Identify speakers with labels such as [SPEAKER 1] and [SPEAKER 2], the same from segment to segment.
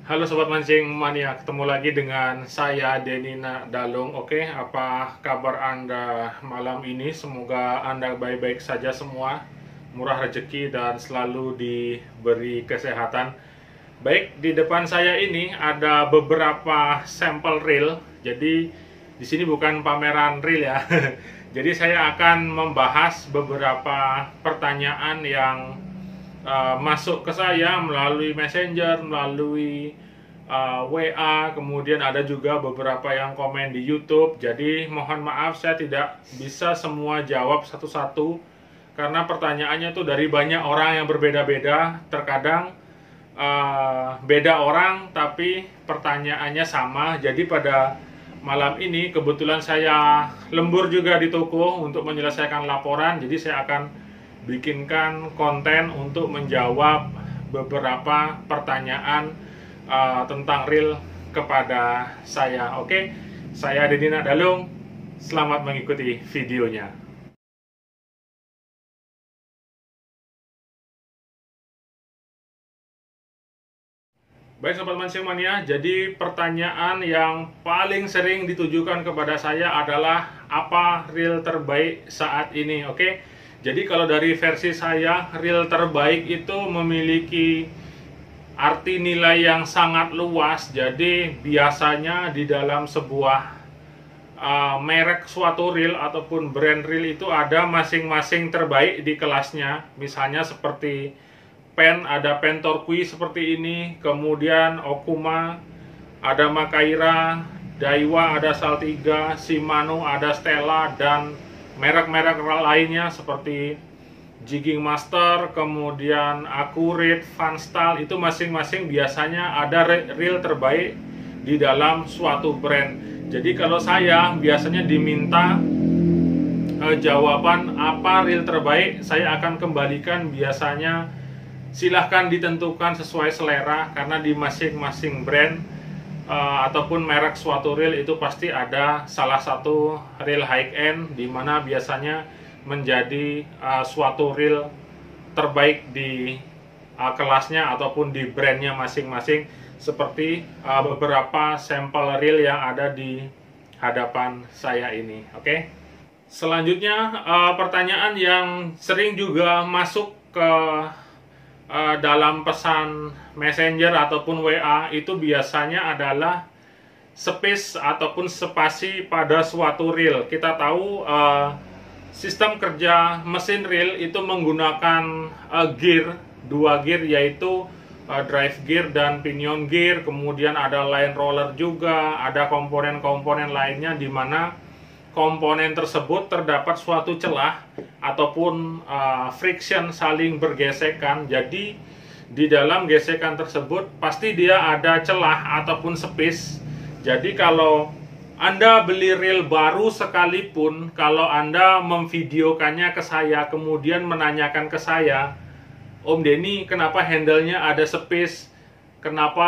[SPEAKER 1] Halo Sobat Mancing Mania, ketemu lagi dengan saya Denny Dalung. Oke, apa kabar Anda malam ini? Semoga Anda baik-baik saja semua, murah rezeki dan selalu diberi kesehatan. Baik, di depan saya ini ada beberapa sampel reel. Jadi di sini bukan pameran reel ya. Jadi saya akan membahas beberapa pertanyaan yang masuk ke saya melalui Messenger, melalui WA, kemudian ada juga beberapa yang komen di YouTube. Jadi mohon maaf saya tidak bisa semua jawab satu-satu karena pertanyaannya tuh dari banyak orang yang berbeda-beda. Terkadang beda orang tapi pertanyaannya sama. Jadi pada malam ini kebetulan saya lembur juga di toko untuk menyelesaikan laporan. Jadi saya akan bikinkan konten untuk menjawab beberapa pertanyaan tentang reel kepada saya. Oke, saya Denny Dalung. Selamat mengikuti videonya. Baik Sobat Mancing Mania, jadi pertanyaan yang paling sering ditujukan kepada saya adalah apa reel terbaik saat ini. Oke, jadi kalau dari versi saya, reel terbaik itu memiliki arti nilai yang sangat luas. Jadi biasanya di dalam sebuah merek suatu reel ataupun brand reel itu ada masing-masing terbaik di kelasnya. Misalnya seperti pen, ada pen Torqui seperti ini, kemudian Okuma, ada Makaira, Daiwa, ada Saltiga, Shimano, ada Stella, dan merek-merek lainnya seperti Jigging Master, kemudian Accurate, Vanstal. Itu masing-masing biasanya ada reel terbaik di dalam suatu brand. Jadi kalau saya biasanya diminta jawaban apa reel terbaik, saya akan kembalikan biasanya silahkan ditentukan sesuai selera, karena di masing-masing brand ataupun merek suatu reel itu pasti ada salah satu reel high end di mana biasanya menjadi suatu reel terbaik di kelasnya ataupun di brandnya masing-masing, seperti beberapa sampel reel yang ada di hadapan saya ini. Oke. Selanjutnya pertanyaan yang sering juga masuk ke dalam pesan Messenger ataupun WA itu biasanya adalah space ataupun spasi pada suatu reel. Kita tahu sistem kerja mesin reel itu menggunakan gear, dua gear, yaitu drive gear dan pinion gear. Kemudian ada line roller juga, ada komponen-komponen lainnya di mana komponen tersebut terdapat suatu celah ataupun friction, saling bergesekan. Jadi di dalam gesekan tersebut pasti dia ada celah ataupun space. Jadi kalau Anda beli reel baru sekalipun, kalau Anda memvideokannya ke saya kemudian menanyakan ke saya, Om Denny, kenapa handle-nya ada space, kenapa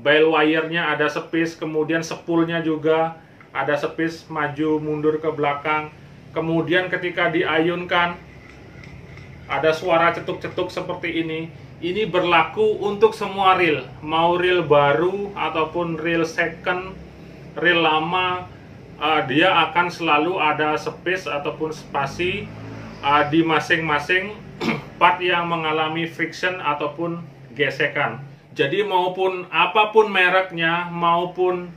[SPEAKER 1] bail wire-nya ada space, kemudian spoolnya juga ada space maju mundur ke belakang, kemudian ketika diayunkan ada suara cetuk-cetuk seperti ini. Ini berlaku untuk semua reel, mau reel baru ataupun reel second, reel lama, dia akan selalu ada space ataupun spasi di masing-masing part yang mengalami friction ataupun gesekan. Jadi maupun apapun mereknya, maupun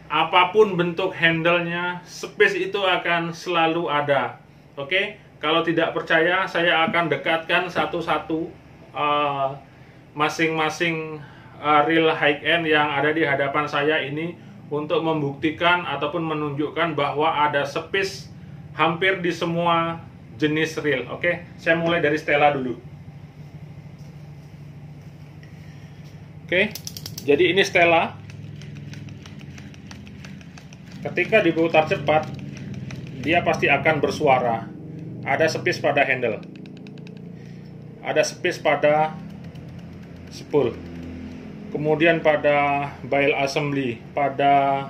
[SPEAKER 1] apapun bentuk handle-nya, space itu akan selalu ada. Oke, kalau tidak percaya, saya akan dekatkan satu-satu masing-masing reel high end yang ada di hadapan saya ini untuk membuktikan ataupun menunjukkan bahwa ada space hampir di semua jenis reel. Oke, saya mulai dari Stella dulu. Oke, jadi ini Stella. Ketika diputar cepat, dia pasti akan bersuara. Ada space pada handle, ada space pada spool, kemudian pada bail assembly, pada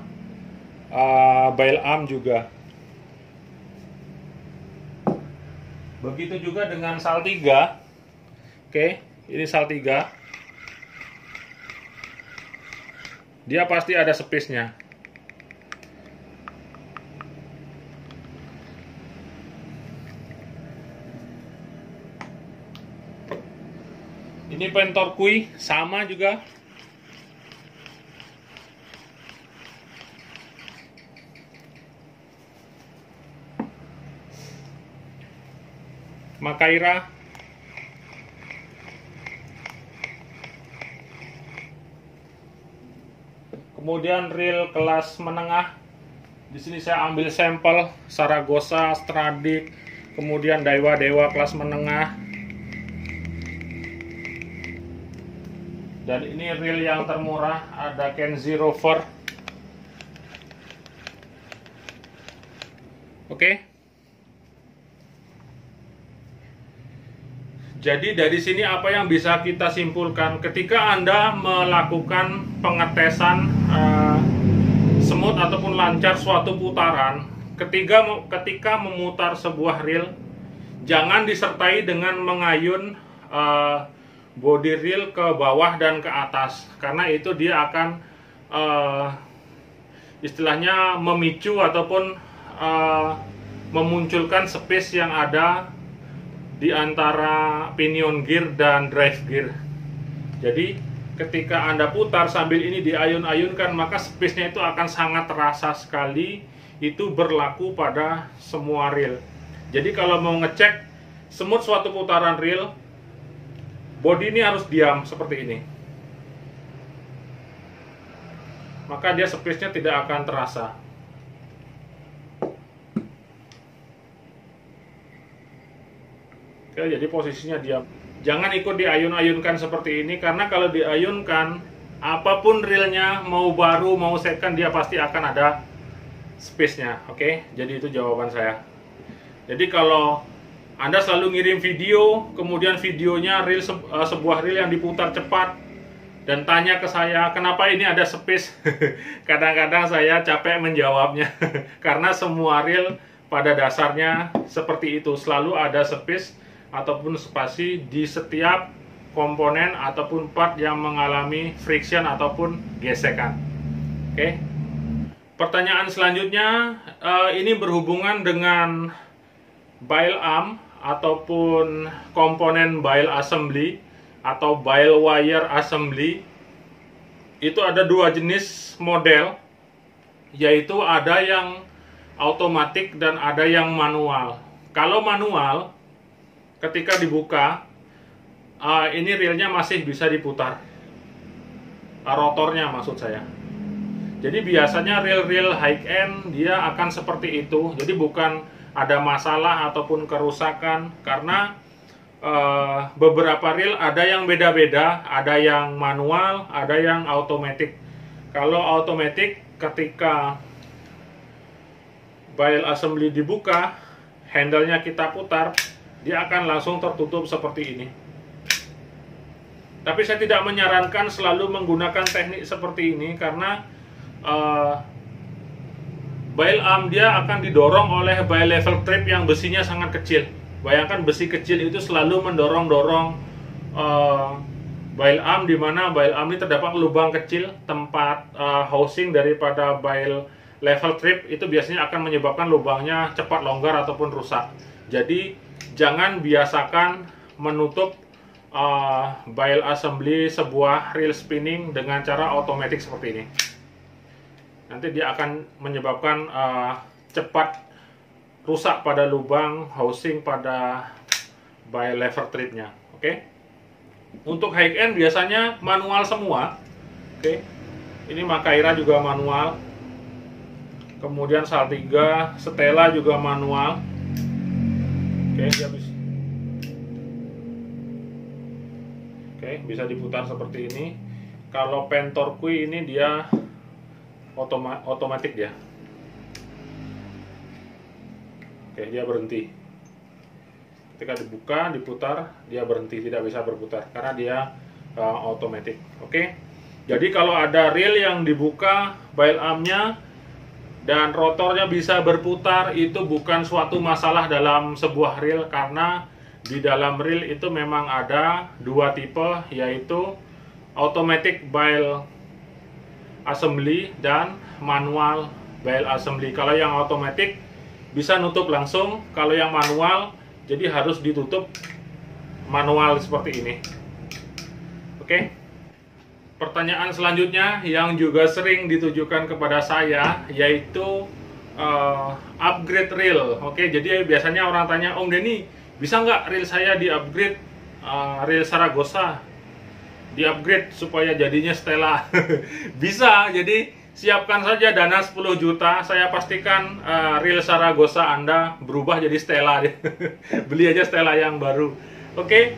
[SPEAKER 1] bail arm juga. Begitu juga dengan Saltiga. Oke, ini Saltiga. dia pasti ada space-nya. Ini Pentorqui sama juga. Makaira. Kemudian reel kelas menengah. Di sini saya ambil sampel Saragossa, Stradic, kemudian Daiwa kelas menengah. Dan ini reel yang termurah, ada Kenzie Rover. Oke. Jadi dari sini apa yang bisa kita simpulkan ketika Anda melakukan pengetesan semut ataupun lancar suatu putaran, ketika memutar sebuah reel, jangan disertai dengan mengayun body reel ke bawah dan ke atas, karena itu dia akan istilahnya memicu ataupun memunculkan space yang ada di antara pinion gear dan drive gear. Jadi ketika Anda putar sambil ini diayun-ayunkan, maka space-nya itu akan sangat terasa sekali. Itu berlaku pada semua reel. Jadi kalau mau ngecek semut suatu putaran reel, body ini harus diam seperti ini, maka dia space-nya tidak akan terasa. Oke, jadi posisinya diam. Jangan ikut diayun-ayunkan seperti ini, karena kalau diayunkan, apapun reelnya, mau baru mau second, dia pasti akan ada space-nya. Oke, jadi itu jawaban saya. Jadi kalau Anda selalu ngirim video, kemudian videonya reel sebuah reel yang diputar cepat, dan tanya ke saya, kenapa ini ada space? Kadang-kadang saya capek menjawabnya, karena semua reel pada dasarnya seperti itu, selalu ada space ataupun spasi di setiap komponen ataupun part yang mengalami friction ataupun gesekan. Oke. Pertanyaan selanjutnya, ini berhubungan dengan bail arm ataupun komponen bail assembly atau bail wire assembly. Itu ada dua jenis model, yaitu ada yang otomatis dan ada yang manual. Kalau manual, ketika dibuka, ini reelnya masih bisa diputar, rotornya maksud saya. Jadi biasanya reel-reel high end dia akan seperti itu. Jadi bukan ada masalah ataupun kerusakan, karena beberapa reel ada yang beda-beda, ada yang manual, ada yang automatic. Kalau automatic, ketika bail assembly dibuka, handle-nya kita putar, dia akan langsung tertutup seperti ini. Tapi saya tidak menyarankan selalu menggunakan teknik seperti ini, karena bail arm dia akan didorong oleh bail level trip yang besinya sangat kecil. Bayangkan besi kecil itu selalu mendorong-dorong bail arm, di mana bail arm ini terdapat lubang kecil tempat housing daripada bail level trip. Itu biasanya akan menyebabkan lubangnya cepat longgar ataupun rusak. Jadi jangan biasakan menutup bail assembly sebuah reel spinning dengan cara otomatis seperti ini. Nanti dia akan menyebabkan cepat rusak pada lubang housing pada bail lever tripnya. Oke. Untuk high end biasanya manual semua. Oke. Ini Makaira juga manual. Kemudian Saltiga, Stella juga manual. Oke, dia bisa. Oke, bisa diputar seperti ini. Kalau Pentorqui ini dia otomatis dia. Oke, dia berhenti. Ketika dibuka, diputar, dia berhenti, tidak bisa berputar karena dia otomatis. Oke. Jadi kalau ada reel yang dibuka bail armnya dan rotornya bisa berputar, itu bukan suatu masalah dalam sebuah reel, karena di dalam reel itu memang ada dua tipe, yaitu automatic bail assembly dan manual bell assembly. Kalau yang otomatis bisa nutup langsung, kalau yang manual jadi harus ditutup manual seperti ini. Oke. Pertanyaan selanjutnya yang juga sering ditujukan kepada saya yaitu upgrade reel. Oke, jadi biasanya orang tanya, Om Denny, bisa nggak reel saya di upgrade, reel Zaragoza di upgrade supaya jadinya Stella? Bisa, jadi siapkan saja dana 10 juta, saya pastikan reel Zaragoza Anda berubah jadi Stella. Beli aja Stella yang baru. Oke,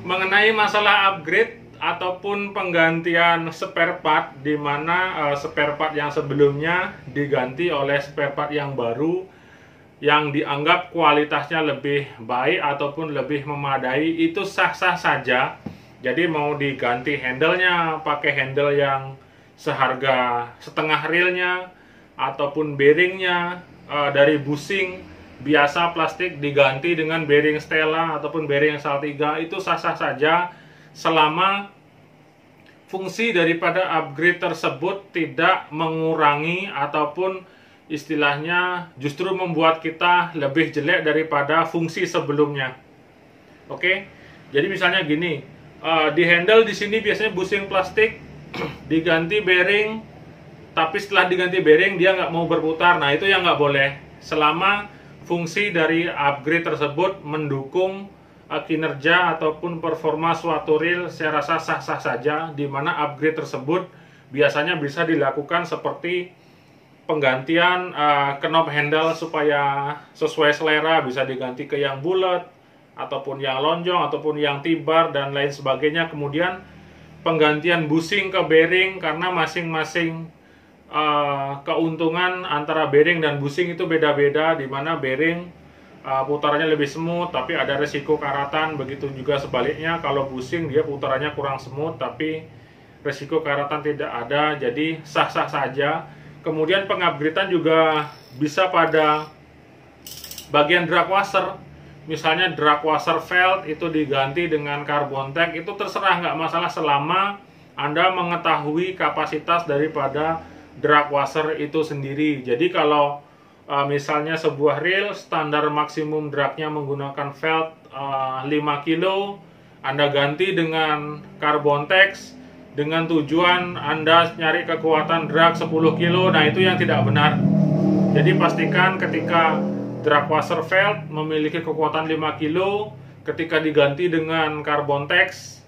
[SPEAKER 1] mengenai masalah upgrade ataupun penggantian spare part, di mana spare part yang sebelumnya diganti oleh spare part yang baru yang dianggap kualitasnya lebih baik ataupun lebih memadai, itu sah-sah saja. Jadi mau diganti handle-nya pakai handle yang seharga setengah reelnya, ataupun bearingnya dari bushing biasa plastik diganti dengan bearing Stella ataupun bearing Saltiga, itu sah-sah saja selama fungsi daripada upgrade tersebut tidak mengurangi ataupun istilahnya justru membuat kita lebih jelek daripada fungsi sebelumnya. Oke, jadi misalnya gini, di handle di sini biasanya bushing plastik diganti bearing, tapi setelah diganti bearing dia nggak mau berputar. Nah, itu yang nggak boleh selama fungsi dari upgrade tersebut mendukung kinerja ataupun performa suatu reel. Saya rasa sah-sah saja, di mana upgrade tersebut biasanya bisa dilakukan seperti penggantian knob handle supaya sesuai selera, bisa diganti ke yang bulat ataupun yang lonjong ataupun yang T-bar dan lain sebagainya. Kemudian penggantian bushing ke bearing, karena masing-masing keuntungan antara bearing dan bushing itu beda-beda, di mana bearing putarannya lebih smooth tapi ada resiko karatan, begitu juga sebaliknya kalau bushing dia putarannya kurang smooth tapi resiko karatan tidak ada. Jadi sah-sah saja. Kemudian pengupgradean juga bisa pada bagian drag washer, misalnya drag washer valve itu diganti dengan carbon tag, itu terserah, nggak masalah selama Anda mengetahui kapasitas daripada drag washer itu sendiri. Jadi kalau misalnya sebuah reel standar maksimum dragnya menggunakan valve 5 kilo, Anda ganti dengan carbon tags dengan tujuan Anda nyari kekuatan drag 10 kilo, nah itu yang tidak benar. Jadi pastikan ketika drag washer valve memiliki kekuatan 5 kilo, ketika diganti dengan carbon tags,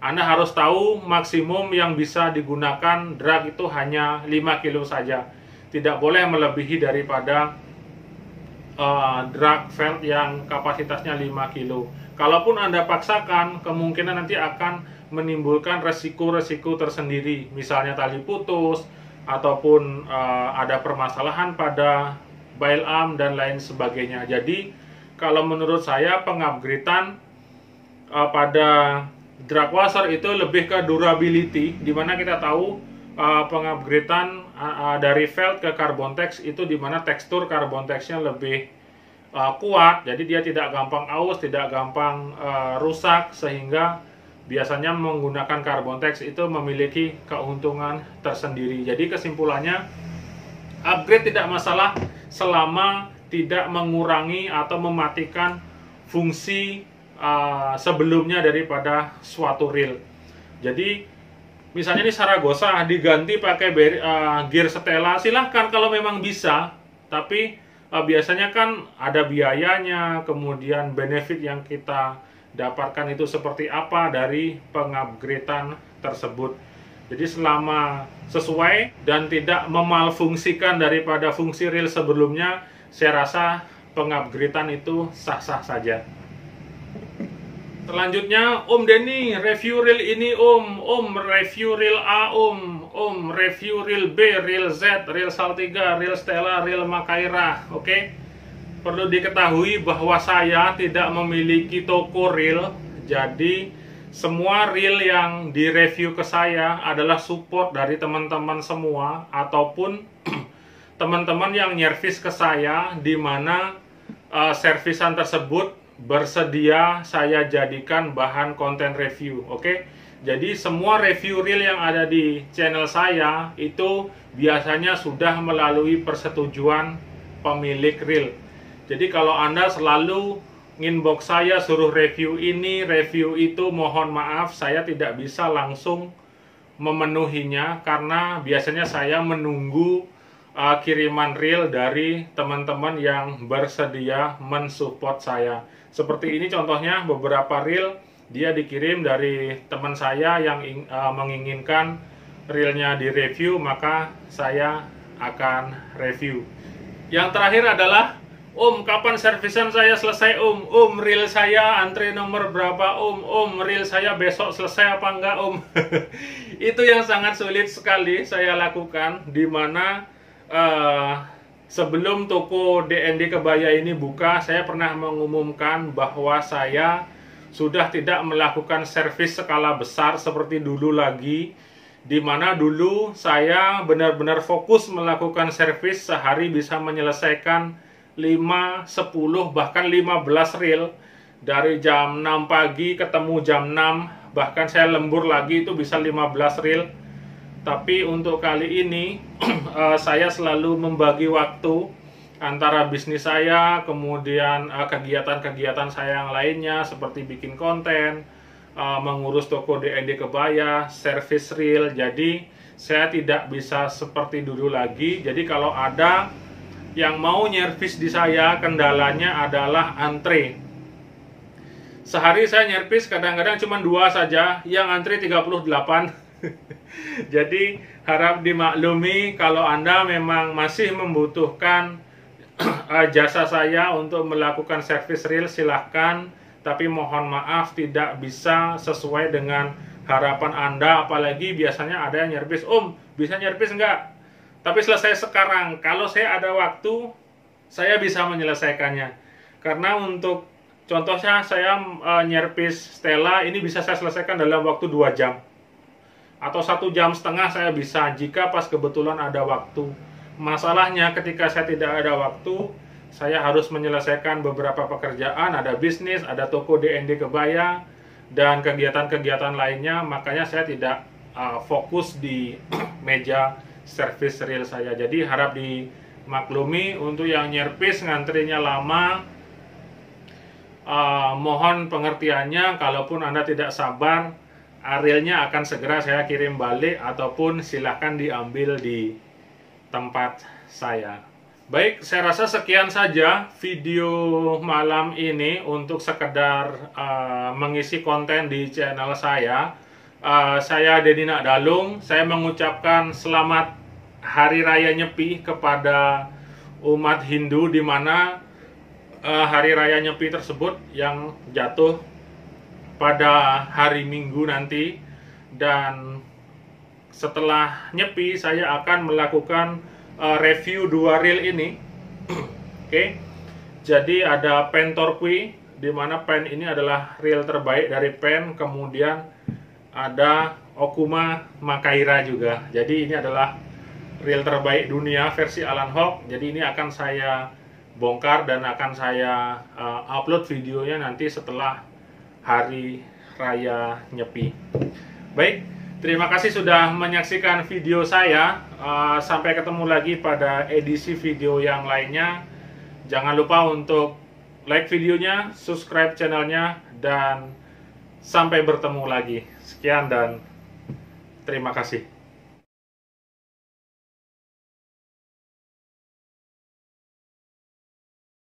[SPEAKER 1] Anda harus tahu maksimum yang bisa digunakan drag itu hanya 5 kilo saja. Tidak boleh melebihi daripada drag valve yang kapasitasnya 5 kilo. Kalaupun Anda paksakan, kemungkinan nanti akan menimbulkan resiko-resiko tersendiri. Misalnya tali putus, ataupun ada permasalahan pada bail arm dan lain sebagainya. Jadi kalau menurut saya pengupgradean pada drag washer itu lebih ke durability, dimana kita tahu pengupgradean dari valve ke carbon tags itu dimana tekstur carbon tagsnya lebih kuat, jadi dia tidak gampang aus, tidak gampang rusak, sehingga biasanya menggunakan carbon tags itu memiliki keuntungan tersendiri. Jadi kesimpulannya, upgrade tidak masalah selama tidak mengurangi atau mematikan fungsi sebelumnya daripada suatu reel. Jadi misalnya ini Zaragoza diganti pakai gear Stella, silahkan kalau memang bisa, tapi biasanya kan ada biayanya, kemudian benefit yang kita dapatkan itu seperti apa dari pengupgradean tersebut. Jadi selama sesuai dan tidak memalfungsikan daripada fungsi reel sebelumnya, saya rasa pengupgradean itu sah-sah saja. Selanjutnya, Om Denny, review reel ini Om review reel A Om review reel B, reel Z, reel Saltiga, reel Stella, reel Makaira. Oke, perlu diketahui bahwa saya tidak memiliki toko reel, jadi semua reel yang direview ke saya adalah support dari teman-teman semua, ataupun teman-teman yang nyervis ke saya, di mana servisan tersebut bersedia saya jadikan bahan konten review. Oke, Jadi semua review reel yang ada di channel saya itu biasanya sudah melalui persetujuan pemilik reel. Jadi kalau Anda selalu inbox saya suruh review ini, review itu, mohon maaf saya tidak bisa langsung memenuhinya karena biasanya saya menunggu kiriman reel dari teman-teman yang bersedia mensupport saya. Seperti ini contohnya beberapa reel dia dikirim dari teman saya yang menginginkan reelnya direview, maka saya akan review. Yang terakhir adalah, Om, kapan servisan saya selesai, Om? Om, reel saya antre nomor berapa, Om? Om, reel saya besok selesai apa enggak, Om? Itu yang sangat sulit sekali saya lakukan, di mana sebelum toko DND Kebaya ini buka, saya pernah mengumumkan bahwa saya sudah tidak melakukan servis skala besar seperti dulu lagi, di mana dulu saya benar-benar fokus melakukan servis, sehari bisa menyelesaikan 5, 10, bahkan 15 reel dari jam 6 pagi ketemu jam 6, bahkan saya lembur lagi itu bisa 15 reel. Tapi untuk kali ini saya selalu membagi waktu antara bisnis saya, kemudian kegiatan-kegiatan saya yang lainnya seperti bikin konten, mengurus toko DND Kebaya, service reel. Jadi saya tidak bisa seperti dulu lagi. Jadi kalau ada yang mau nyervis di saya, kendalanya adalah antre. Sehari saya nyervis kadang-kadang cuma 2 saja, yang antre 38. Jadi harap dimaklumi kalau Anda memang masih membutuhkan jasa saya untuk melakukan service reel, silahkan. Tapi mohon maaf tidak bisa sesuai dengan harapan Anda. Apalagi biasanya ada yang nyervis, Om bisa nyervis enggak? Tapi selesai sekarang. Kalau saya ada waktu, saya bisa menyelesaikannya. Karena untuk contohnya saya nyervis Stella ini bisa saya selesaikan dalam waktu 2 jam. Atau 1,5 jam saya bisa jika pas kebetulan ada waktu. Masalahnya ketika saya tidak ada waktu, saya harus menyelesaikan beberapa pekerjaan, ada bisnis, ada toko DND Kebaya, dan kegiatan-kegiatan lainnya. Makanya saya tidak fokus di meja service reel saya. Jadi harap dimaklumi untuk yang nyervis ngantrinya lama. Mohon pengertiannya, kalaupun Anda tidak sabar, reelnya akan segera saya kirim balik ataupun silahkan diambil di tempat saya. Baik, saya rasa sekian saja video malam ini untuk sekedar mengisi konten di channel saya. Saya Denny Nakdalung, saya mengucapkan selamat Hari Raya Nyepi kepada umat Hindu, di mana Hari Raya Nyepi tersebut yang jatuh pada hari Minggu nanti. Dan setelah Nyepi saya akan melakukan review 2 reel ini. Oke. Jadi ada pen Torquay, di mana pen ini adalah reel terbaik dari pen. Kemudian ada Okuma Makaira juga. Jadi ini adalah reel terbaik dunia versi Alan Hawk. Jadi ini akan saya bongkar dan akan saya upload videonya nanti setelah Hari Raya Nyepi. Baik, terima kasih sudah menyaksikan video saya. Sampai ketemu lagi pada edisi video yang lainnya. Jangan lupa untuk like videonya, subscribe channelnya, dan sampai bertemu lagi. Sekian dan terima kasih.